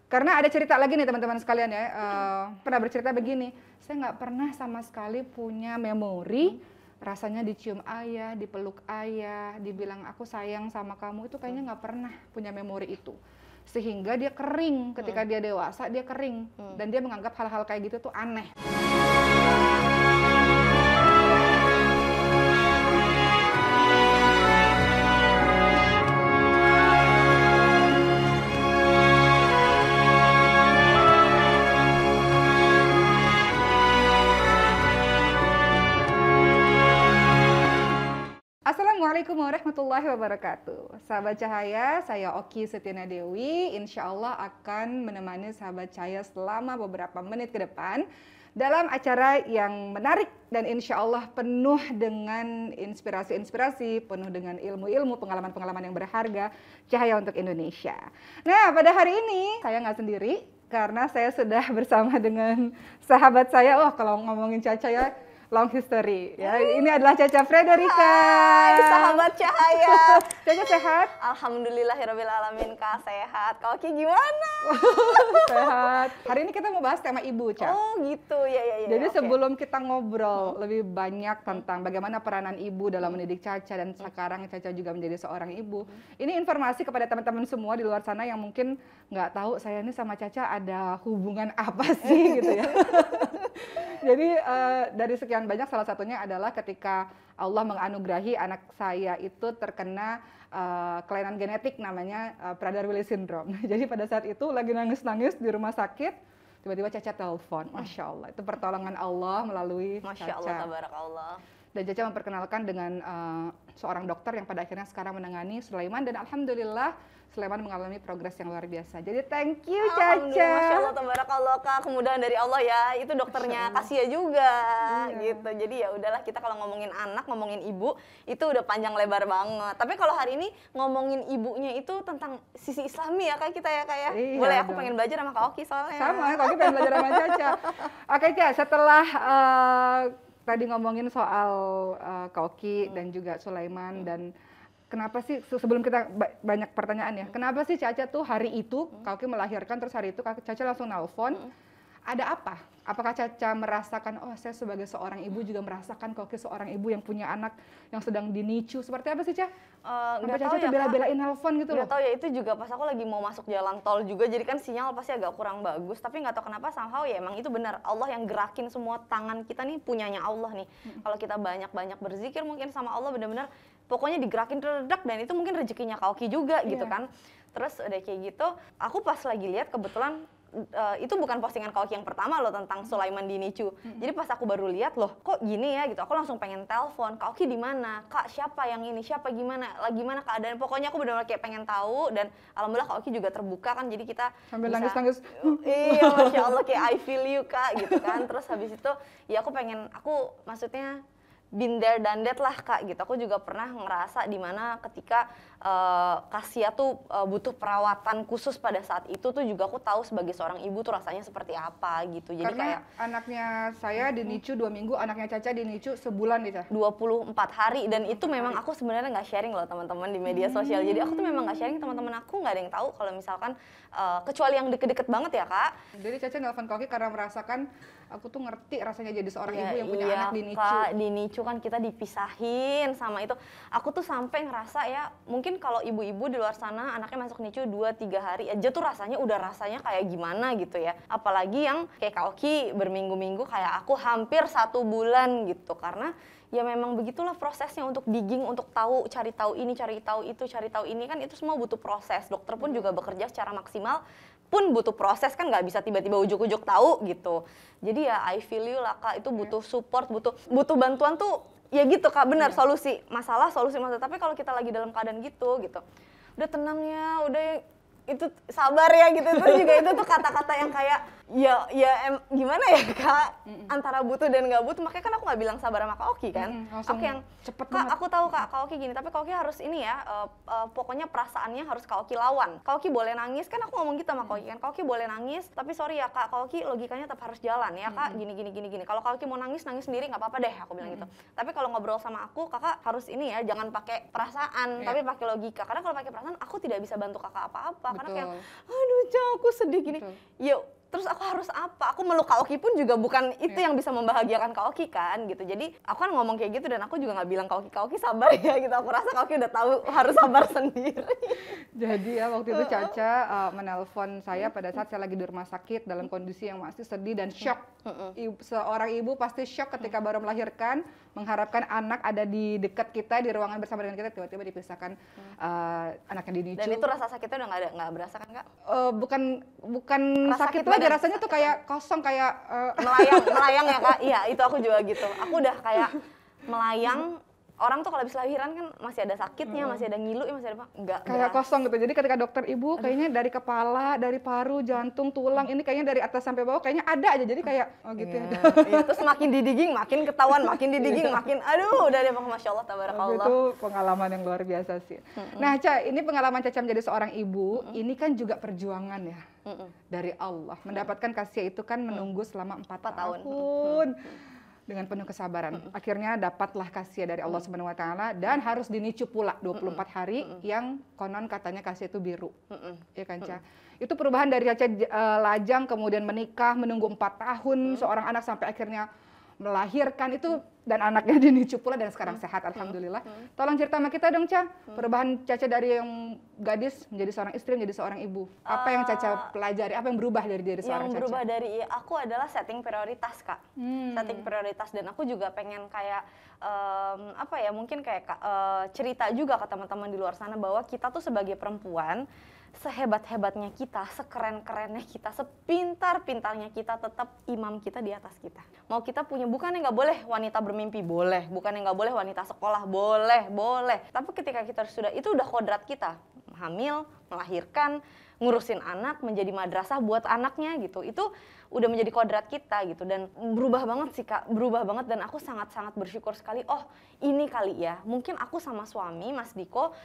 Karena ada cerita lagi nih teman-teman sekalian ya, pernah bercerita begini, saya nggak pernah sama sekali punya memori rasanya dicium ayah, dipeluk ayah, dibilang aku sayang sama kamu, itu kayaknya nggak pernah punya memori itu. Sehingga dia kering, ketika dia dewasa dia kering, dan dia menganggap hal-hal kayak gitu tuh aneh. Assalamualaikum warahmatullahi wabarakatuh. Sahabat Cahaya, saya Oki Setiana Dewi. Insya Allah akan menemani sahabat Cahaya selama beberapa menit ke depan dalam acara yang menarik dan insya Allah penuh dengan inspirasi-inspirasi, penuh dengan ilmu-ilmu, pengalaman-pengalaman yang berharga, Cahaya untuk Indonesia. Nah, pada hari ini saya nggak sendiri karena saya sudah bersama dengan sahabat saya. Oh, kalau ngomongin Caca ya, long history ya. Ini adalah Caca Frederika. Hai sahabat Cahaya. Caca sehat? Alhamdulillahirabbil alamin, Kak, sehat. Kak Oki gimana? Sehat. Hari ini kita mau bahas tema ibu, Ca. Oh gitu, ya. Jadi sebelum kita ngobrol lebih banyak tentang bagaimana peranan ibu dalam mendidik Caca dan sekarang Caca juga menjadi seorang ibu. Ini informasi kepada teman-teman semua di luar sana yang mungkin nggak tahu saya ini sama Caca ada hubungan apa sih gitu ya. Jadi dari sekian banyak salah satunya adalah ketika Allah menganugerahi anak saya itu terkena kelainan genetik namanya Prader-Willi syndrome. Jadi pada saat itu lagi nangis-nangis di rumah sakit, tiba-tiba Caca telepon. Masya Allah, itu pertolongan Allah melalui Masya Caca. Allah, tabarakallah. Dan Caca memperkenalkan dengan seorang dokter yang pada akhirnya sekarang menangani Sulaiman, dan alhamdulillah Sulaiman mengalami progres yang luar biasa. Jadi thank you Caca. Masya Allah, tabarakallah, Kak. Kemudahan dari Allah ya. Itu dokternya Kasia juga, gitu. Jadi ya udahlah, kita kalau ngomongin anak, ngomongin ibu, itu udah panjang lebar banget. Tapi kalau hari ini ngomongin ibunya itu tentang sisi Islami ya, Kak, kita ya, Kak ya. Iya, boleh, aku dong. pengen belajar sama Kak Oki soalnya. Sama, Kak Oki pengen belajar sama Caca. Oke Caca, setelah tadi ngomongin soal Kak Oki dan juga Sulaiman dan kenapa sih, sebelum kita banyak pertanyaan ya, kenapa sih Caca tuh hari itu, Kak Oki melahirkan terus hari itu Caca langsung nelpon, ada apa? Apakah Caca merasakan, oh saya sebagai seorang ibu juga merasakan Kak Oki seorang ibu yang punya anak yang sedang dinicu, seperti apa sih Caca? Sampai Caca tuh bela-belain nelpon gitu loh. Gak tau ya, itu juga pas aku lagi mau masuk jalan tol juga, jadi kan sinyal pasti agak kurang bagus, tapi nggak tahu kenapa somehow ya emang itu benar, Allah yang gerakin semua tangan kita nih, punyanya Allah nih. Kalau kita banyak-banyak berzikir mungkin sama Allah benar-benar pokoknya digerakin terdedak, dan itu mungkin rezekinya Kak Oki juga gitu kan. Terus udah kayak gitu, aku pas lagi lihat kebetulan itu bukan postingan Kak Oki yang pertama loh tentang Sulaiman dinicu. Jadi pas aku baru lihat, loh kok gini ya gitu, aku langsung pengen telepon, Kak Oki di mana? Kak, siapa yang ini? Siapa, gimana? Lagi mana keadaan? Pokoknya aku benar-benar kayak pengen tahu, dan alhamdulillah Kak Oki juga terbuka kan, jadi kita sambil bisa, nangis-nangis. Iya, Masya Allah, kayak I feel you Kak gitu kan. Terus habis itu ya aku maksudnya been there done that lah Kak gitu. Aku juga pernah ngerasa dimana ketika Kasia tuh butuh perawatan khusus pada saat itu tuh juga aku tahu sebagai seorang ibu tuh rasanya seperti apa gitu. Jadi karena kayak anaknya saya dinicu 2 minggu, anaknya Caca dinicu sebulan nih Caca. 24 hari, dan itu memang aku sebenarnya nggak sharing loh teman-teman di media sosial. Jadi aku tuh memang nggak sharing, teman-teman aku nggak ada yang tahu kalau misalkan kecuali yang deket-deket banget ya Kak. Jadi Caca nelfon Kak Oki karena merasakan aku tuh ngerti rasanya jadi seorang ibu yang punya iya, anak dinicu. Kak, dinicu kan kita dipisahin sama itu. Aku tuh sampai ngerasa ya, mungkin kalau ibu-ibu di luar sana anaknya masuk nicu 2-3 hari aja tuh rasanya kayak gimana gitu ya. Apalagi yang kayak Kak Oki berminggu-minggu, kayak aku hampir 1 bulan gitu. Karena ya memang begitulah prosesnya untuk digging, untuk tahu, cari tahu ini, cari tahu itu, cari tahu ini, kan itu semua butuh proses. Dokter pun juga bekerja secara maksimal pun butuh proses, kan nggak bisa tiba-tiba ujuk-ujuk tahu gitu. Jadi ya I feel you lah Kak, itu butuh support, butuh bantuan tuh ya gitu Kak, benar. Solusi masalah. Tapi kalau kita lagi dalam keadaan gitu, udah tenang ya, udah itu sabar ya gitu. Itu tuh kata-kata yang kayak gimana ya Kak, antara butuh dan nggak butuh. Makanya kan aku nggak bilang sabar sama Kak Oki kan. Aku yang cepet Kak, banget. aku tahu Kak Oki gini, tapi Kak Oki harus ini ya, pokoknya perasaannya harus Kak Oki lawan. Kak Oki boleh nangis, kan aku ngomong gitu sama Kak Oki kan. Kak Oki boleh nangis, tapi sorry ya Kak Oki logikanya tetap harus jalan ya Kak, gini. Kalau Kak Oki mau nangis sendiri nggak apa-apa deh, aku bilang gitu. Tapi kalau ngobrol sama aku, Kakak harus ini ya, jangan pakai perasaan, tapi pakai logika. Karena kalau pakai perasaan, aku tidak bisa bantu Kakak apa-apa. anak-anak yang Betul. aduh Ca, aku sedih gini. Betul. Ya terus aku harus apa? Aku meluk Kak Oki pun juga bukan itu Iya. yang bisa membahagiakan Kak Oki kan gitu. Jadi aku kan ngomong kayak gitu dan aku juga nggak bilang Kak Oki sabar ya gitu. Aku rasa Kak Oki udah tahu harus sabar sendiri. Jadi ya waktu itu Caca menelpon saya pada saat saya lagi di rumah sakit dalam kondisi yang masih sedih dan shock. Seorang ibu pasti shock ketika baru melahirkan, mengharapkan anak ada di dekat kita, di ruangan bersama dengan kita, tiba-tiba dipisahkan anaknya di NICU. Dan itu rasa sakitnya udah nggak berasa kan Kak? Bukan Rasa sakit sakit lagi, badan. rasanya tuh kayak kosong, kayak Melayang ya Kak? Iya itu aku juga gitu. Aku udah kayak melayang. Orang tuh kalau habis lahiran kan masih ada sakitnya, masih ada ngilu, masih ada apa? Enggak. kayak kosong gitu. Jadi ketika dokter ibu kayaknya dari kepala, dari paru, jantung, tulang, ini kayaknya dari atas sampai bawah kayaknya ada aja. Jadi kayak oh gitu ya. Iya, terus makin didigging, makin ketahuan, makin didigging, makin aduh udah deh Masya Allah, tabarakallah. Itu pengalaman yang luar biasa sih. Nah, Ca, ini pengalaman Caca menjadi seorang ibu, ini kan juga perjuangan ya dari Allah. Mendapatkan kasih itu kan menunggu selama 4 tahun. tahun. Dengan penuh kesabaran. Akhirnya dapatlah kasih dari Allah Subhanahu wa taala dan harus dinicu pula 24 hari yang konon katanya kasih itu biru. Ya kan, Ca? Itu perubahan dari Caca lajang kemudian menikah, menunggu 4 tahun seorang anak sampai akhirnya melahirkan itu dan anaknya dinicu pula dan sekarang sehat alhamdulillah. Tolong cerita sama kita dong, Ca. Perubahan Caca dari yang gadis menjadi seorang istri menjadi seorang ibu. Apa yang Caca pelajari? Apa yang berubah dari diri seorang Caca? Yang berubah dari aku adalah setting prioritas Kak. Setting prioritas dan aku juga pengen kayak apa ya mungkin kayak cerita juga ke teman-teman di luar sana bahwa kita tuh sebagai perempuan sehebat-hebatnya kita, sekeren-kerennya kita, sepintar-pintarnya kita, tetap imam kita di atas kita. Mau kita punya, bukannya nggak boleh wanita bermimpi, boleh. Bukannya nggak boleh wanita sekolah, boleh, boleh. Tapi ketika kita sudah, itu udah kodrat kita. Hamil, melahirkan, ngurusin anak, menjadi madrasah buat anaknya gitu. Itu udah menjadi kodrat kita gitu. Dan berubah banget sih Kak, berubah banget. Dan aku sangat-sangat bersyukur sekali, oh ini kali ya, mungkin aku sama suami, Mas Diko,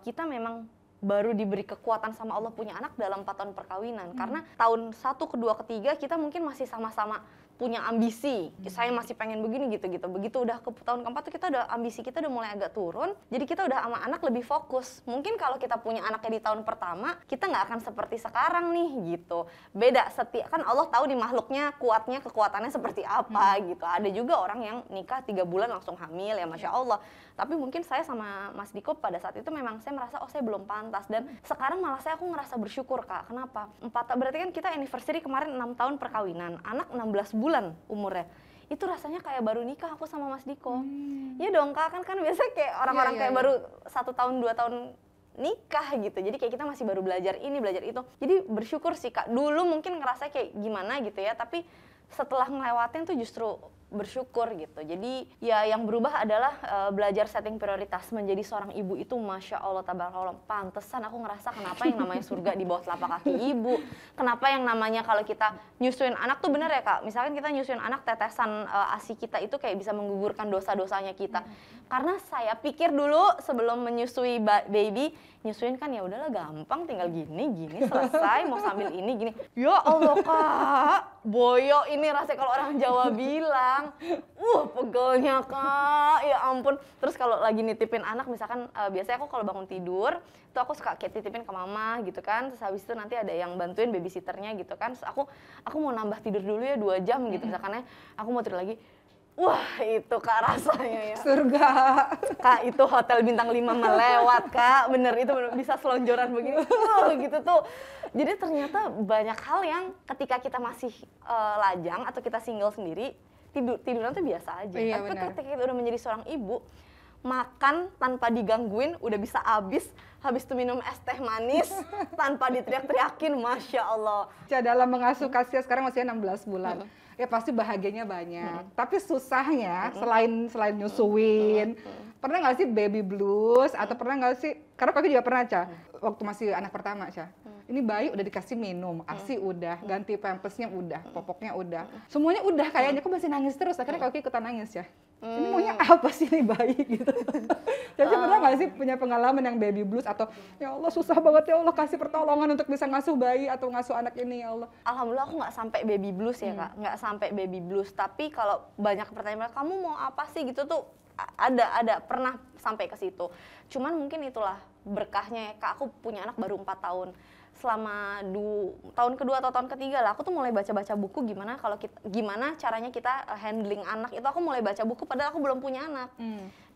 kita memang baru diberi kekuatan sama Allah punya anak dalam 4 tahun perkawinan. Karena tahun 1, kedua, ketiga kita mungkin masih sama-sama punya ambisi. Saya masih pengen begini gitu-gitu. Begitu udah ke tahun keempat tuh kita udah ambisi kita udah mulai agak turun. Jadi kita udah sama anak lebih fokus. Mungkin kalau kita punya anaknya di tahun pertama, kita nggak akan seperti sekarang nih gitu. Beda kan Allah tahu di makhluknya kuatnya kekuatannya seperti apa gitu. Ada juga orang yang nikah 3 bulan langsung hamil ya Masya Allah. Tapi mungkin saya sama Mas Diko pada saat itu memang saya merasa oh saya belum pantas dan sekarang malah aku ngerasa bersyukur Kak. Kenapa? Berarti kan kita anniversary kemarin 6 tahun perkawinan, anak 16 bulan umurnya. Itu rasanya kayak baru nikah aku sama Mas Diko. Iya dong Kak, kan biasa kayak orang-orang kayak baru 1 tahun 2 tahun nikah gitu. Jadi kayak kita masih baru belajar ini, belajar itu. Jadi bersyukur sih Kak. Dulu mungkin ngerasa kayak gimana gitu ya, tapi setelah ngelewatin tuh justru bersyukur gitu. Jadi ya yang berubah adalah belajar setting prioritas. Menjadi seorang ibu itu Masya Allah tabarakallah, pantesan aku ngerasa kenapa yang namanya surga di bawah telapak kaki ibu. Kenapa yang namanya kalau kita nyusuin anak tuh bener ya Kak, misalkan kita nyusuin anak tetesan ASI kita itu kayak bisa menggugurkan dosa-dosanya kita. Karena saya pikir dulu sebelum menyusui baby, nyusuin kan ya udahlah gampang, tinggal gini selesai, mau sambil ini gini. Ya Allah Kak, boyo ini rasanya kalau orang Jawa bilang, pegelnya Kak, ya ampun. Terus kalau lagi nitipin anak misalkan biasanya aku kalau bangun tidur, tuh aku suka kayak titipin ke mama gitu kan. Terus habis itu nanti ada yang bantuin babysitternya gitu kan. Terus aku mau nambah tidur dulu ya 2 jam gitu misalkan ya. Aku mau tidur lagi. Wah itu Kak rasanya ya. Surga. Kak itu hotel bintang 5 melewat Kak, bener itu bener, bisa selonjoran begini, gitu tuh. Jadi ternyata banyak hal yang ketika kita masih lajang atau kita single sendiri, tiduran tuh biasa aja. Iya, tapi benar. ketika kita udah menjadi seorang ibu, makan tanpa digangguin, udah bisa habis itu minum es teh manis tanpa diteriak-teriakin, Masya Allah. Dalam mengasuh Kasia sekarang masih 16 bulan. Ya pasti bahagianya banyak. Tapi susahnya selain nyusuin, pernah nggak sih baby blues atau pernah nggak sih? Karena aku juga pernah Ca, waktu masih anak pertama Ca. Ini bayi udah dikasih minum, ASI udah, ganti pampasnya udah, popoknya udah, semuanya udah kayaknya aku masih nangis terus. Akhirnya kalau ikutan nangis ya. Ini maunya apa sih nih bayi gitu? Jadi pernah nggak sih punya pengalaman yang baby blues atau ya Allah susah banget ya Allah kasih pertolongan untuk bisa ngasuh bayi atau ngasuh anak ini ya Allah? Alhamdulillah aku nggak sampai baby blues ya Kak, nggak sampai baby blues. Tapi kalau banyak pertanyaan kamu mau apa sih gitu tuh ada pernah sampai ke situ. Cuman mungkin itulah berkahnya ya Kak, aku punya anak baru 4 tahun. selama tahun kedua atau tahun ketiga lah, aku tuh mulai baca-baca buku gimana caranya kita handling anak itu. Aku mulai baca buku padahal aku belum punya anak.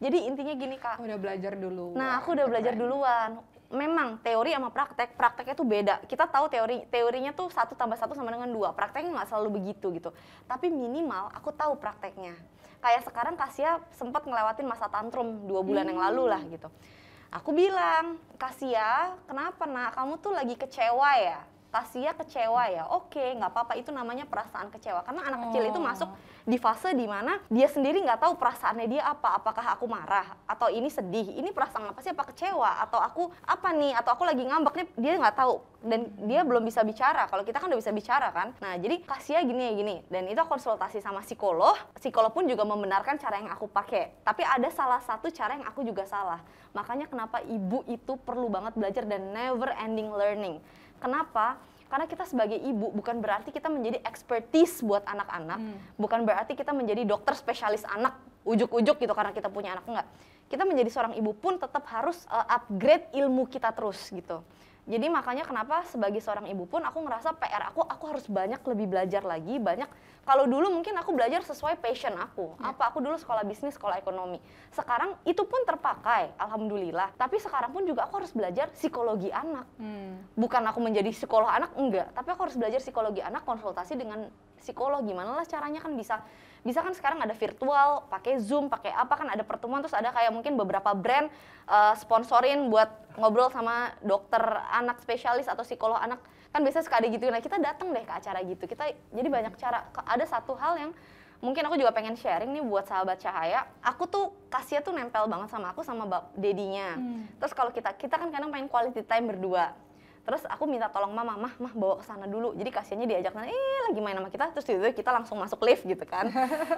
Jadi intinya gini Kak. Udah belajar dulu. Nah, aku udah belajar duluan. Memang teori sama prakteknya tuh beda. Kita tahu teorinya tuh 1 tambah 1 sama dengan 2. Prakteknya nggak selalu begitu gitu. Tapi minimal aku tahu prakteknya. Kayak sekarang Kasia sempat ngelewatin masa tantrum 2 bulan yang lalu lah gitu. Aku bilang, Kasia, kenapa nak? Kamu tuh lagi kecewa ya? Kasia kecewa ya? Oke, nggak apa-apa, itu namanya perasaan kecewa. Karena anak kecil itu masuk di fase dimana dia sendiri nggak tahu perasaannya dia apa. Apakah aku marah? Atau ini sedih? Ini perasaan apa sih? Apa kecewa? Atau aku apa nih? Atau aku lagi ngambek nih? Dia nggak tahu. Dan dia belum bisa bicara. Kalau kita kan udah bisa bicara kan? Nah, jadi Kasia gini ya gini. Dan itu aku konsultasi sama psikolog. Psikolog pun juga membenarkan cara yang aku pakai. Tapi ada salah satu cara yang aku juga salah. Makanya kenapa ibu itu perlu banget belajar dan never ending learning. Kenapa? Karena kita sebagai ibu bukan berarti kita menjadi expertise buat anak-anak, bukan berarti kita menjadi dokter spesialis anak, ujuk-ujuk gitu karena kita punya anak, enggak. Kita menjadi seorang ibu pun tetap harus upgrade ilmu kita terus gitu. Jadi makanya kenapa sebagai seorang ibu pun aku ngerasa PR aku harus banyak lebih belajar lagi, banyak. Kalau dulu mungkin aku belajar sesuai passion aku. Apa aku dulu sekolah bisnis, sekolah ekonomi. Sekarang itu pun terpakai, alhamdulillah. Tapi sekarang pun juga aku harus belajar psikologi anak. Bukan aku menjadi psikolog anak, enggak. Tapi aku harus belajar psikologi anak, konsultasi dengan psikolog. Gimana lah caranya kan bisa kan sekarang ada virtual, pakai Zoom, pakai apa kan ada pertemuan, terus ada kayak mungkin beberapa brand sponsorin buat ngobrol sama dokter anak spesialis atau psikolog anak. Kan biasanya suka ada gitu. Nah, kita datang deh ke acara gitu. Jadi banyak cara. Ada satu hal yang mungkin aku juga pengen sharing nih buat sahabat Cahaya. Aku tuh Kasia tuh nempel banget sama aku sama dedinya. Terus kalau kita kan kadang main quality time berdua. Terus aku minta tolong mah bawa ke sana dulu. Jadi Kasianya diajak lagi main sama kita, terus tiba-tiba kita langsung masuk lift gitu kan.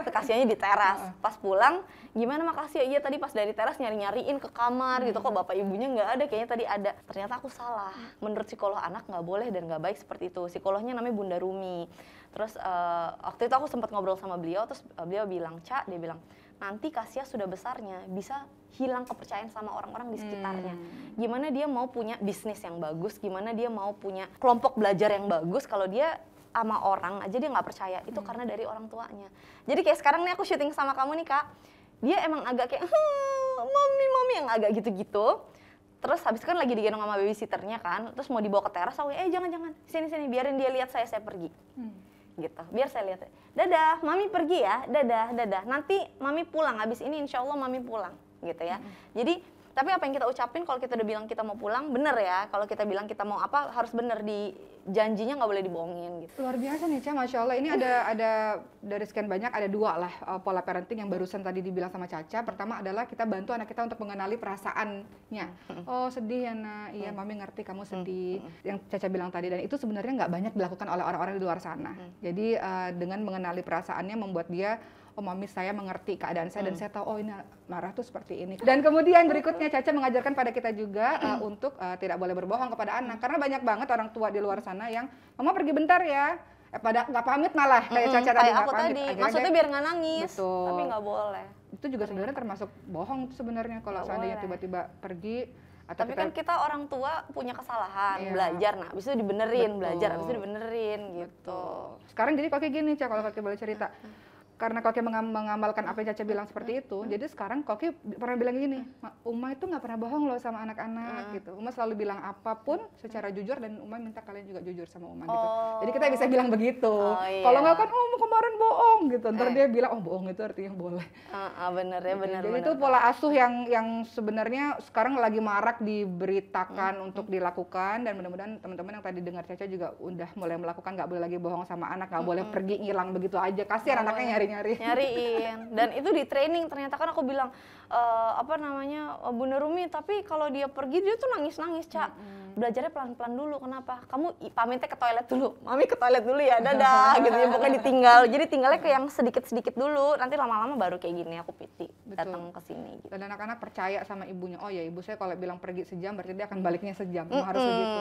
Kasianya di teras. Pas pulang, gimana Mak Kasia? Iya tadi pas dari teras nyariin ke kamar gitu, kok bapak ibunya nggak ada, kayaknya tadi ada. Ternyata aku salah. Menurut psikolog anak nggak boleh dan nggak baik seperti itu. Psikolognya namanya Bunda Rumi. Terus waktu itu aku sempat ngobrol sama beliau, terus beliau bilang, dia bilang, nanti Kasia sudah besarnya bisa hilang kepercayaan sama orang-orang di sekitarnya. Gimana dia mau punya bisnis yang bagus, gimana dia mau punya kelompok belajar yang bagus kalau dia sama orang aja dia nggak percaya. Itu karena dari orang tuanya. Jadi kayak sekarang nih aku syuting sama kamu nih Kak, dia emang agak kayak mami yang agak gitu-gitu. Terus habis kan lagi digendong sama babysitternya kan, terus mau dibawa ke teras, aku jangan, sini biarin dia lihat saya pergi. Gitu, biar saya lihat. Dadah, mami pergi ya, dadah. Nanti mami pulang, habis ini insya Allah mami pulang, gitu ya. Jadi, tapi apa yang kita ucapin kalau kita udah bilang kita mau pulang, bener ya. Kalau kita bilang kita mau apa, harus bener di janjinya, nggak boleh dibohongin gitu. Luar biasa nih Ca, Masya Allah. Ini ada dari sekian banyak, ada 2 lah pola parenting yang barusan tadi dibilang sama Caca. Pertama adalah kita bantu anak kita untuk mengenali perasaannya. Oh sedih ya nak, iya mami ngerti kamu sedih. Yang Caca bilang tadi, dan itu sebenarnya nggak banyak dilakukan oleh orang-orang di luar sana. Jadi dengan mengenali perasaannya membuat dia, oh mami saya mengerti keadaan saya dan saya tahu oh ini marah tuh seperti ini. Dan kemudian berikutnya Caca mengajarkan pada kita juga untuk tidak boleh berbohong kepada anak, karena banyak banget orang tua di luar sana yang mama pergi bentar ya, pada nggak pamit malah kayak Caca tadi nggak pamit. Akhirnya Maksudnya biar nggak nangis, betul. tapi nggak boleh. Itu juga sebenarnya termasuk bohong sebenarnya kalau seandainya tiba-tiba pergi. Atau tapi kan kita orang tua punya kesalahan, belajar, nah abis itu dibenerin, belajar, abis itu dibenerin gitu. Sekarang jadi Koki gini Ca, kalau Koki boleh cerita. Karena Koki mengamalkan apa yang Caca bilang seperti itu, jadi sekarang Koki pernah bilang gini, Uma itu nggak pernah bohong loh sama anak-anak gitu. Uma selalu bilang apapun secara jujur dan Uma minta kalian juga jujur sama Uma gitu. Jadi kita bisa bilang begitu. Kalau nggak kan, oh kemarin bohong gitu. Ntar dia bilang, oh bohong itu artinya boleh. Bener ya, bener. Jadi itu pola asuh yang sebenarnya sekarang lagi marak diberitakan untuk dilakukan, dan mudah-mudahan teman-teman yang tadi dengar Caca juga udah mulai melakukan, nggak boleh lagi bohong sama anak, nggak boleh pergi ngilang begitu aja. Kasihan anaknya nyariin. Dan itu di training ternyata kan aku bilang Bunda Rumi, tapi kalau dia pergi dia tuh nangis-nangis Cak. Belajarnya pelan-pelan dulu. Kenapa? Kamu pamitnya ke toilet dulu, mami ke toilet dulu ya, dadah gitu ya, pokoknya ditinggal. Jadi tinggalnya ke yang sedikit-sedikit dulu, nanti lama-lama baru kayak gini aku piti datang ke sini gitu. Dan anak-anak percaya sama ibunya, oh ya ibu saya kalau bilang pergi sejam berarti dia akan baliknya sejam. Harus begitu.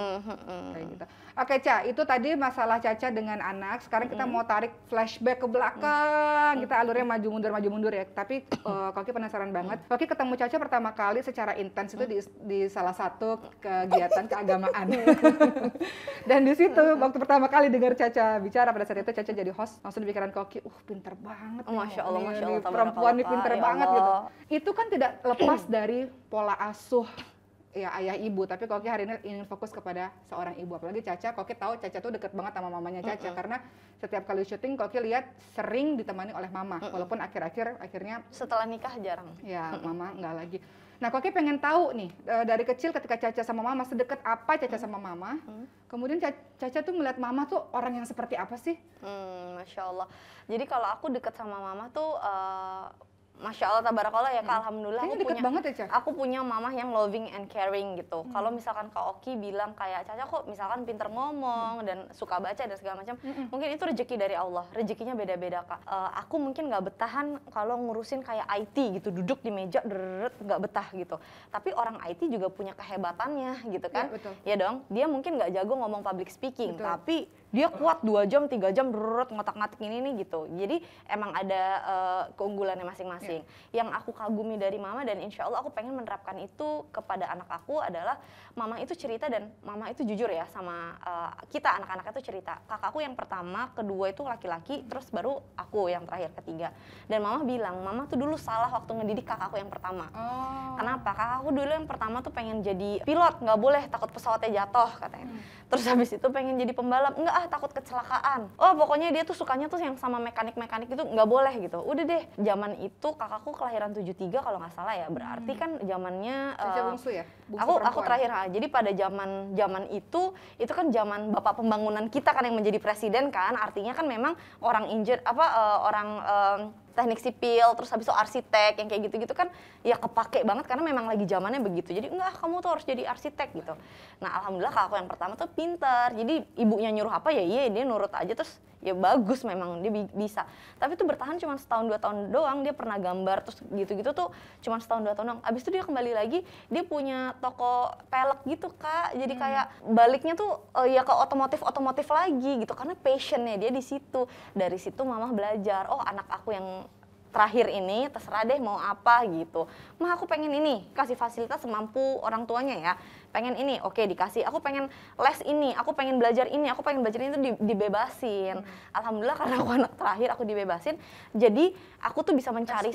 Kayak gitu. Oke Ca, itu tadi masalah Caca dengan anak. Sekarang kita mau tarik flashback ke belakang. Kita alurnya maju mundur ya. Tapi Koki penasaran banget Koki ketemu Caca pertama kali secara intens itu di salah satu kegiatan keagamaan. Dan di situ waktu pertama kali dengar Caca bicara, pada saat itu Caca jadi host, langsung di pikiran Koki, pinter banget nih. Masya Allah, Masya Allah. Perempuan ini pinter Ya banget Allah. gitu. Itu kan tidak lepas dari pola asuh ya ayah ibu, tapi Koki hari ini ingin fokus kepada seorang ibu. Apalagi Caca, Koki tahu Caca tuh deket banget sama mamanya Caca, karena setiap kali syuting Koki lihat sering ditemani oleh mama, walaupun akhirnya Setelah nikah jarang. ya mama nggak lagi. Nah Koki pengen tahu nih, dari kecil ketika Caca sama mama, sedekat apa Caca sama mama, kemudian Caca tuh melihat mama tuh orang yang seperti apa sih? Masya Allah. Jadi kalau aku deket sama mama tuh, Masya Allah, tabarakallah ya Kak, alhamdulillah Kayaknya deket banget ya, Ca? aku punya mama yang loving and caring gitu. Kalau misalkan Kak Oki bilang kayak Caca kok misalkan pinter ngomong dan suka baca dan segala macam, mungkin itu rezeki dari Allah, rezekinya beda-beda Kak. Aku mungkin nggak betahan kalau ngurusin kayak IT gitu, duduk di meja nggak betah gitu. Tapi orang IT juga punya kehebatannya gitu kan? Ya, betul. Ya dong, dia mungkin nggak jago ngomong public speaking, Betul. tapi dia kuat 2 jam, 3 jam ngotak-ngatik ini gitu. Jadi emang ada keunggulannya masing-masing. Yang aku kagumi dari mama dan insya Allah aku pengen menerapkan itu kepada anak aku adalah mama itu cerita dan mama itu jujur ya sama kita anak-anak itu cerita. Kakakku yang pertama, kedua itu laki-laki, terus baru aku yang terakhir ketiga. Dan mama bilang, mama tuh dulu salah waktu ngedidik kakakku yang pertama. Kenapa? Kakakku dulu yang pertama tuh pengen jadi pilot, nggak boleh, takut pesawatnya jatuh katanya. Terus habis itu pengen jadi pembalap, enggak takut kecelakaan. Pokoknya dia tuh sukanya tuh yang sama mekanik-mekanik itu nggak boleh gitu. Udah deh, zaman itu kakakku kelahiran 73 kalau nggak salah ya. Berarti kan zamannya Caca bungsu ya? Bungsu aku perempuan. terakhir. Jadi pada zaman itu kan zaman bapak pembangunan kita kan yang menjadi presiden kan. Artinya kan memang orang teknik sipil, terus habis itu arsitek, yang kayak gitu-gitu kan ya kepake banget karena memang lagi zamannya begitu. Jadi enggak, kamu tuh harus jadi arsitek gitu. Nah alhamdulillah kakakku yang pertama tuh pinter, jadi ibunya nyuruh apa ya iya dia nurut aja, terus ya bagus memang dia bisa. Tapi itu bertahan cuma setahun 2 tahun doang, dia pernah gambar terus gitu-gitu tuh cuma setahun 2 tahun doang. Abis itu dia kembali lagi, dia punya toko pelek gitu Kak, jadi kayak baliknya tuh ya ke otomotif lagi gitu, karena passionnya dia di situ. Dari situ mama belajar, anak aku yang terakhir ini terserah deh mau apa gitu. Mah aku pengen ini, kasih fasilitas semampu orang tuanya ya. Pengen ini, oke dikasih. Aku pengen les ini, aku pengen belajar ini, aku pengen belajar ini tuh dibebasin. Alhamdulillah karena aku anak terakhir aku dibebasin. Jadi aku tuh bisa mencari,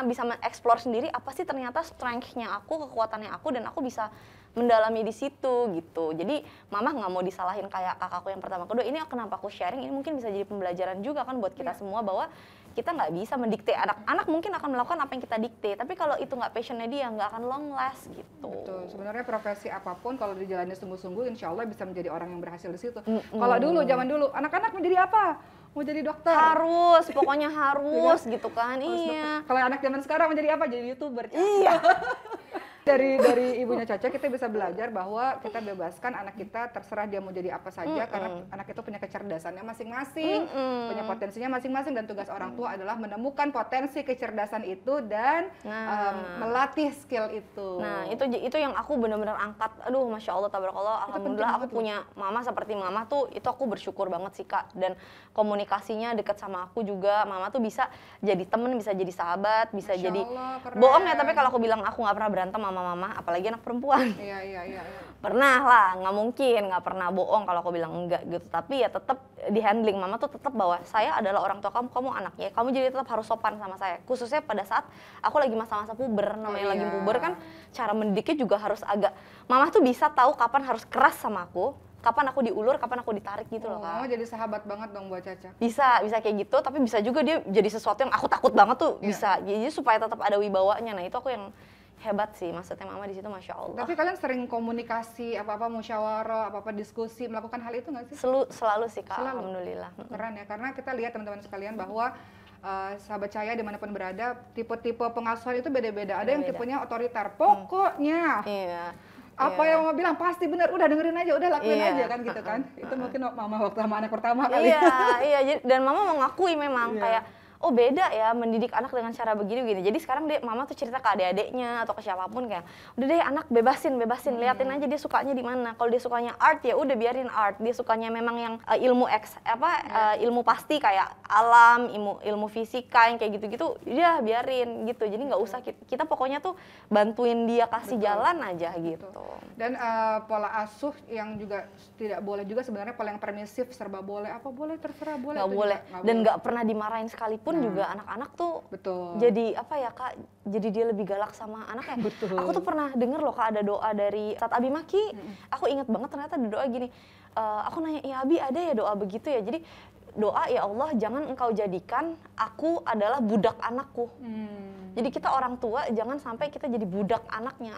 bisa mengeksplor sendiri apa sih ternyata strength-nya aku, kekuatannya aku, dan aku bisa mendalami di situ gitu. Jadi mama nggak mau disalahin kayak kakakku yang pertama kedua. Ini kenapa aku sharing, ini mungkin bisa jadi pembelajaran juga kan buat kita semua bahwa kita nggak bisa mendikte anak mungkin akan melakukan apa yang kita dikte, tapi kalau itu nggak passionnya dia nggak akan long last gitu. Betul. Sebenarnya profesi apapun kalau dijalani sungguh-sungguh, insya Allah bisa menjadi orang yang berhasil di situ. Kalau zaman dulu anak-anak mau jadi apa? Mau jadi dokter? Harus, pokoknya harus gitu kan. Iya. Kalau anak zaman sekarang mau jadi apa? Jadi YouTuber. Iya. Dari ibunya Caca kita bisa belajar bahwa kita bebaskan anak kita terserah dia mau jadi apa saja, karena anak itu punya kecerdasannya masing-masing, punya potensinya masing-masing, dan tugas orang tua adalah menemukan potensi kecerdasan itu dan melatih skill itu. Nah itu yang aku benar-benar angkat. Aduh masya Allah tabarakallah, alhamdulillah aku punya mama seperti mama tuh, itu aku bersyukur banget sih Kak. Dan komunikasinya dekat sama aku juga, mama tuh bisa jadi temen, bisa jadi sahabat, bisa Masya jadi Allah, keren. bohong ya. Tapi kalau aku bilang aku nggak pernah berantem sama mama, apalagi anak perempuan. Iya. Pernah lah, nggak mungkin nggak pernah bohong kalau aku bilang enggak gitu. Tapi ya tetap di handling, mama tuh tetap bahwa saya adalah orang tua kamu anaknya, kamu jadi tetap harus sopan sama saya. Khususnya pada saat aku lagi masa-masa puber, namanya lagi puber kan, cara mendidiknya juga harus agak. Mama tuh bisa tahu kapan harus keras sama aku, kapan aku diulur, kapan aku ditarik gitu loh Kak. Jadi sahabat banget dong buat Caca. Bisa kayak gitu, tapi bisa juga dia jadi sesuatu yang aku takut banget tuh, bisa. Jadi supaya tetap ada wibawanya. Nah itu aku yang hebat sih, maksudnya mama di situ masya Allah. Tapi kalian sering komunikasi, apa-apa musyawarah, apa-apa diskusi, melakukan hal itu nggak sih? Selalu sih Kak, Selalu. alhamdulillah. Keren ya, karena kita lihat teman-teman sekalian bahwa sahabat Cahaya dimanapun berada, tipe-tipe pengasuhan itu beda-beda. Ada yang tipenya otoriter, pokoknya. Iya. Apa yang mama bilang pasti benar, udah dengerin aja, udah lakuin aja kan gitu kan. Itu mungkin mama waktu sama anak pertama kali. Iya, dan mama mengakui memang kayak oh beda ya mendidik anak dengan cara begini-begini. Jadi sekarang mama tuh cerita ke adik-adiknya atau ke siapapun kayak, udah deh anak bebasin, liatin aja dia sukanya di mana. Kalau dia sukanya art ya udah biarin art. Dia sukanya memang yang ilmu pasti kayak alam, ilmu fisika yang kayak gitu-gitu, dia biarin gitu. Jadi nggak usah kita pokoknya tuh bantuin dia kasih jalan aja gitu. Dan pola asuh yang juga tidak boleh juga sebenarnya pola yang permisif, serba boleh, apa boleh terserah boleh. Nggak boleh. Dan nggak pernah dimarahin sekalipun juga anak-anak tuh jadi apa ya Kak, jadi dia lebih galak sama anaknya. Betul. Aku tuh pernah denger loh Kak ada doa dari Ustadz Abi Maki. Aku inget banget ternyata ada doa gini. Aku nanya, ya Abi ada ya doa begitu ya? Jadi doa, ya Allah jangan engkau jadikan aku adalah budak anakku. Jadi kita orang tua jangan sampai kita jadi budak anaknya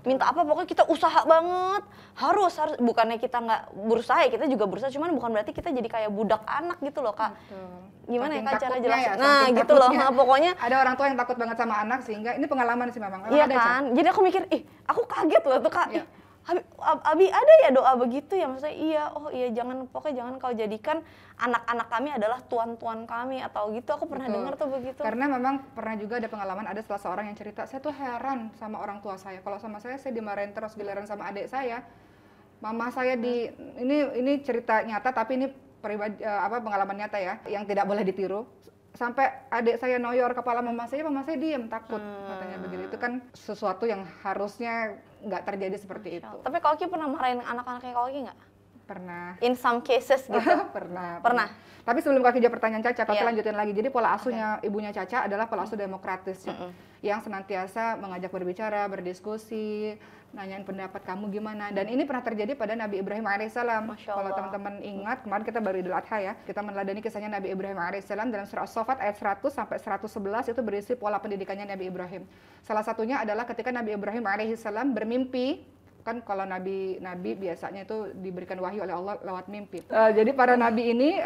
minta apa pokoknya kita usaha banget, harus bukannya kita nggak berusaha ya, kita juga berusaha, cuman bukan berarti kita jadi kayak budak anak gitu loh Kak. Gimana ya Kak cara jelasin? Nah gitu loh, pokoknya ada orang tua yang takut banget sama anak sehingga ini pengalaman sih memang. Iya kan, jadi aku mikir, aku kaget loh tuh Kak. Abi ada ya doa begitu ya, maksudnya iya, oh iya pokoknya jangan kau jadikan anak-anak kami adalah tuan-tuan kami atau gitu. Aku pernah dengar tuh begitu. Karena memang pernah juga ada pengalaman, ada salah seorang yang cerita, saya tuh heran sama orang tua saya. Kalau sama saya dimarahin terus, giliran sama adik saya, mama saya ini cerita nyata tapi ini pengalaman nyata ya, yang tidak boleh ditiru. Sampai adik saya noyor kepala mama saya diem takut, katanya begitu. Itu kan sesuatu yang harusnya nggak terjadi seperti itu. Tapi Kak Oki pernah marahin anak-anaknya Kak Oki nggak? Pernah. In some cases gitu? Pernah. Tapi sebelum Kak jawab pertanyaan Caca, Kak lanjutin lagi. Jadi pola asuhnya ibunya Caca adalah pola asuh demokratis ya, yang senantiasa mengajak berbicara, berdiskusi, nanyain pendapat kamu gimana. Dan ini pernah terjadi pada Nabi Ibrahim alaihissalam. Kalau teman-teman ingat, kemarin kita baru Idul Adha ya, kita meneladani kisahnya Nabi Ibrahim alaihissalam dalam surah As-Saffat ayat 100 sampai 111 itu berisi pola pendidikannya Nabi Ibrahim. Salah satunya adalah ketika Nabi Ibrahim alaihissalam bermimpi. Kan kalau nabi biasanya itu diberikan wahyu oleh Allah lewat mimpi. Jadi para nabi ini,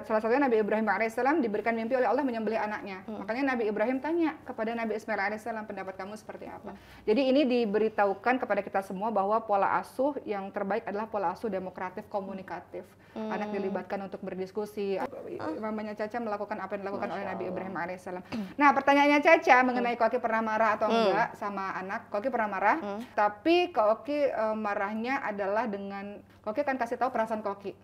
salah satunya Nabi Ibrahim alaihissalam diberikan mimpi oleh Allah menyembelih anaknya. Makanya Nabi Ibrahim tanya kepada Nabi Ismail alaihissalam, pendapat kamu seperti apa? Jadi ini diberitahukan kepada kita semua bahwa pola asuh yang terbaik adalah pola asuh demokratif, komunikatif. Anak dilibatkan untuk berdiskusi. Mamanya Caca melakukan apa yang dilakukan oleh Nabi Ibrahim alaihissalam. Nah, pertanyaannya Caca mengenai Kak Oki pernah marah atau enggak sama anak. Kak Oki pernah marah, tapi Kak Oki marahnya adalah dengan Kak Oki kan kasih tahu perasaan Kak Oki.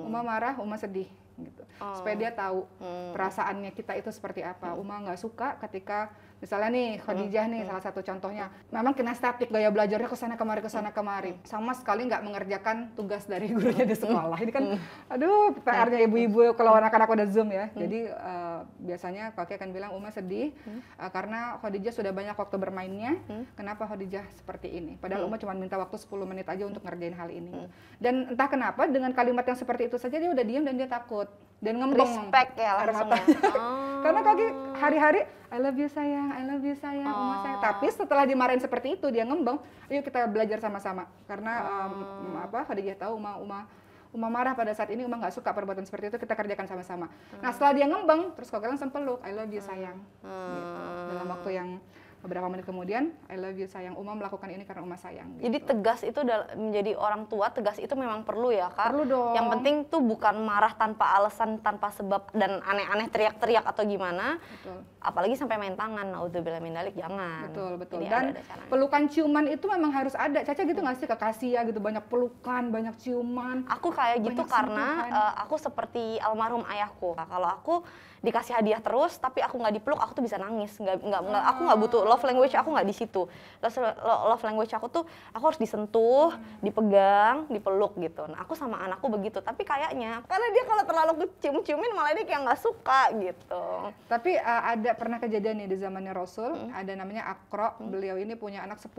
Uma marah, Uma sedih gitu. Supaya dia tahu perasaannya kita itu seperti apa. Uma nggak suka ketika misalnya nih Khadijah nih salah satu contohnya, memang kinestetik gaya belajarnya kesana kemari, sama sekali nggak mengerjakan tugas dari gurunya di sekolah. Ini kan aduh PR-nya ibu-ibu kalau anak-anak udah Zoom ya. Jadi biasanya Kak Oki akan bilang Uma sedih karena Khadijah sudah banyak waktu bermainnya. Kenapa Khadijah seperti ini? Padahal Uma cuma minta waktu 10 menit aja untuk ngerjain hal ini. Dan entah kenapa dengan kalimat yang seperti itu saja dia udah diam dan dia takut dan ngembang. Respect ya langsung. Karena Kak Oki hari-hari I love you sayang, Uma sayang. Tapi setelah dimarahin seperti itu dia ngembang, ayo kita belajar sama-sama. Karena Khadijah tahu Uma marah pada saat ini, Uma nggak suka perbuatan seperti itu, kita kerjakan sama-sama. Nah setelah dia ngembang, terus Kak Oki langsung peluk, I love you sayang. Gitu. Dalam waktu yang beberapa menit kemudian, I love you sayang, Uma melakukan ini karena Uma sayang. Gitu. Jadi tegas itu menjadi orang tua, tegas itu memang perlu ya Kak? Perlu dong. Yang penting tuh bukan marah tanpa alasan, tanpa sebab, dan aneh-aneh teriak-teriak atau gimana. Betul. Apalagi sampai main tangan, naudzubillah min dzalik, jangan. Betul. Ini Dan pelukan ciuman itu memang harus ada. Caca gitu nggak sih ke Kasia gitu, banyak pelukan, banyak ciuman. Aku kayak gitu karena aku seperti almarhum ayahku. Kalau aku dikasih hadiah terus tapi aku nggak dipeluk, aku tuh bisa nangis. Aku nggak butuh love language, aku nggak di situ. Love language aku tuh aku harus disentuh, dipegang, dipeluk gitu. Nah aku sama anakku begitu, tapi kayaknya karena dia kalau terlalu cium-ciumin malah dia kayak nggak suka gitu. Tapi ada pernah kejadian nih di zamannya Rasul, ada namanya Aqra, beliau ini punya anak 10.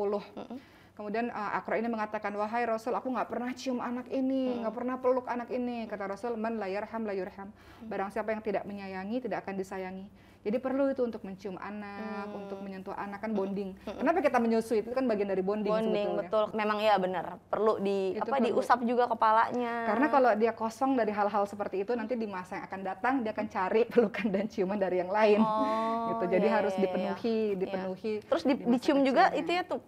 Kemudian Aqra ini mengatakan, wahai Rasul, aku nggak pernah cium anak ini, nggak pernah peluk anak ini. Kata Rasul, man la yarham la yurham. Barang siapa yang tidak menyayangi, tidak akan disayangi. Jadi perlu itu untuk mencium anak, untuk menyentuh anak, kan bonding. Kenapa kita menyusui? Itu kan bagian dari bonding sebetulnya. Betul. Memang ya benar. Perlu diusap juga kepalanya. Karena kalau dia kosong dari hal-hal seperti itu, nanti di masa yang akan datang dia akan cari pelukan dan ciuman dari yang lain. Gitu. Jadi harus dipenuhi. Terus dicium juga itu ya tuh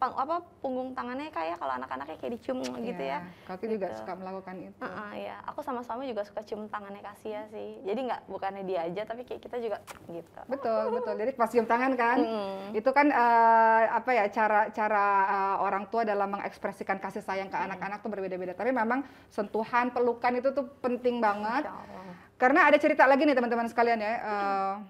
punggung tangannya kayak kalau anak-anaknya kayak dicium gitu ya. Koki juga suka melakukan itu. Ya, aku sama suami juga suka cium tangannya Kasia sih. Jadi bukannya dia aja tapi kayak kita juga gitu. Betul. Jadi pas cium tangan kan, itu kan cara orang tua dalam mengekspresikan kasih sayang ke anak-anak tuh berbeda-beda. Tapi memang sentuhan, pelukan itu tuh penting banget. Karena ada cerita lagi nih teman-teman sekalian ya,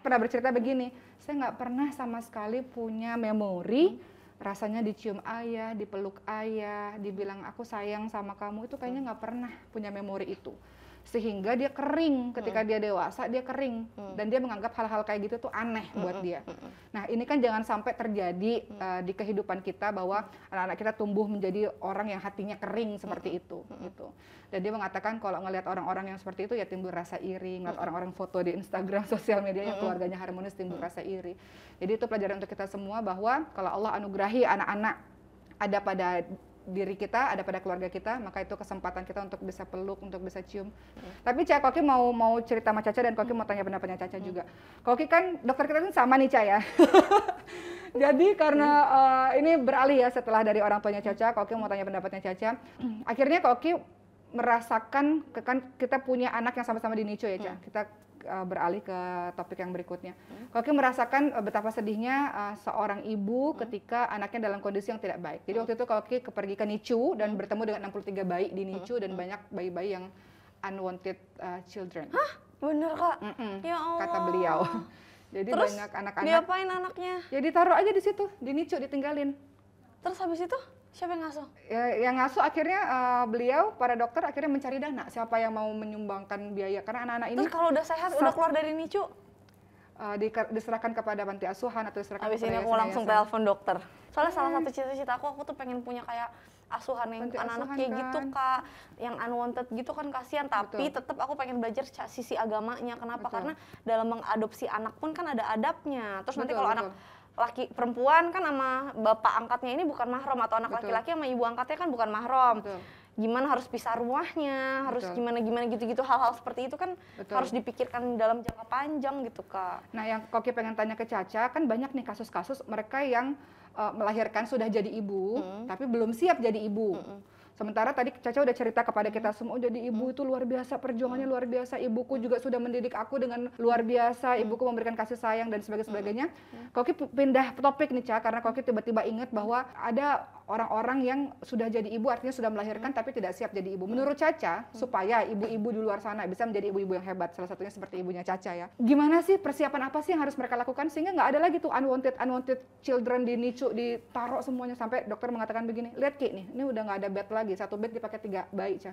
pernah bercerita begini, saya nggak pernah sama sekali punya memori rasanya dicium ayah, dipeluk ayah, dibilang aku sayang sama kamu, itu kayaknya nggak pernah punya memori itu. Sehingga dia kering, ketika dia dewasa dia kering, dan dia menganggap hal-hal kayak gitu tuh aneh buat dia. Nah ini kan jangan sampai terjadi di kehidupan kita bahwa anak-anak kita tumbuh menjadi orang yang hatinya kering seperti itu gitu. Dan dia mengatakan kalau ngelihat orang-orang yang seperti itu ya timbul rasa iri, ngelihat orang-orang foto di Instagram, sosial media yang keluarganya harmonis timbul rasa iri. Jadi itu pelajaran untuk kita semua bahwa kalau Allah anugerahi anak-anak ada pada diri kita, ada pada keluarga kita, maka itu kesempatan kita untuk bisa peluk, untuk bisa cium. Tapi Ca, Koki mau cerita sama Caca dan Koki mau tanya pendapatnya Caca juga. Koki kan dokter kita kan sama nih Ca ya. Jadi karena ini beralih ya setelah dari orang tuanya Caca, Koki mau tanya pendapatnya Caca. Akhirnya Koki merasakan kan kita punya anak yang sama-sama di NICU ya Ca. Kita beralih ke topik yang berikutnya. Koki merasakan betapa sedihnya seorang ibu ketika anaknya dalam kondisi yang tidak baik. Jadi waktu itu Koki pergi ke NICU dan bertemu dengan 63 bayi di NICU dan banyak bayi-bayi yang unwanted children. Hah? Bener Kak? Ya Allah. Kata beliau. Jadi terus banyak anak-anak. Diapain anaknya? Ya ditaruh aja di situ, di NICU ditinggalin. Terus habis itu siapa yang ngasuh? Ya, yang ngasuh akhirnya beliau, para dokter akhirnya mencari dana. Siapa yang mau menyumbangkan biaya? Karena anak-anak ini. Terus kalau udah sehat, udah keluar dari NICU? Diserahkan kepada panti asuhan atau diserahkan habis kepada ini aku langsung telepon dokter. Soalnya salah satu cita-cita aku tuh pengen punya kayak asuhan yang anak-anak kayak gitu Kak, yang unwanted gitu kan kasihan. Tapi tetap aku pengen belajar sisi agamanya. Kenapa? Karena dalam mengadopsi anak pun kan ada adabnya. Terus nanti kalau anak laki perempuan kan sama bapak angkatnya ini bukan mahram, atau anak laki-laki sama ibu angkatnya kan bukan mahram. Gimana harus pisah rumahnya, harus gimana gitu-gitu, hal-hal seperti itu kan harus dipikirkan dalam jangka panjang gitu Kak. Nah yang Koki pengen tanya ke Caca, kan banyak nih kasus-kasus mereka yang melahirkan sudah jadi ibu, tapi belum siap jadi ibu. Sementara tadi Caca udah cerita kepada kita semua, jadi ibu itu luar biasa, perjuangannya luar biasa, ibuku juga sudah mendidik aku dengan luar biasa, ibuku memberikan kasih sayang dan sebagainya. Koki pindah topik nih Ca, karena Koki tiba-tiba ingat bahwa ada orang-orang yang sudah jadi ibu, artinya sudah melahirkan tapi tidak siap jadi ibu. Menurut Caca, supaya ibu-ibu di luar sana bisa menjadi ibu-ibu yang hebat, salah satunya seperti ibunya Caca ya. Gimana sih persiapan apa sih yang harus mereka lakukan sehingga nggak ada lagi tuh unwanted children di NICU, ditaruh semuanya, sampai dokter mengatakan begini, lihat Ki nih, ini udah nggak ada bed lagi, satu bed dipakai 3 bayi Ca.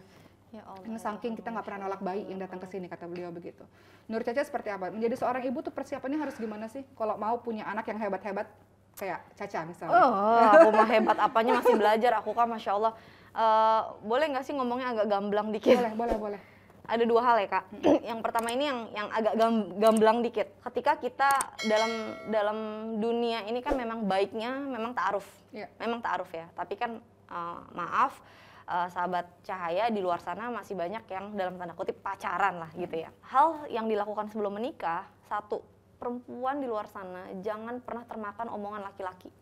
Ya Allah. Saking kita nggak pernah nolak bayi yang datang ke sini, kata beliau begitu. Menurut Caca seperti apa? Menjadi seorang ibu tuh persiapannya harus gimana sih? Kalau mau punya anak yang hebat-hebat kayak Caca misalnya. Aku mah hebat apanya, masih belajar aku kan, Masya Allah. Boleh nggak sih ngomongnya agak gamblang dikit? Boleh. Ada 2 hal ya Kak. Yang pertama ini yang agak gamblang dikit. Ketika kita dalam dunia ini kan memang baiknya memang ta'aruf. Memang ta'aruf ya. Tapi kan maaf, sahabat Cahaya di luar sana masih banyak yang dalam tanda kutip pacaran lah gitu ya. Hal yang dilakukan sebelum menikah, 1, perempuan di luar sana jangan pernah termakan omongan laki-laki.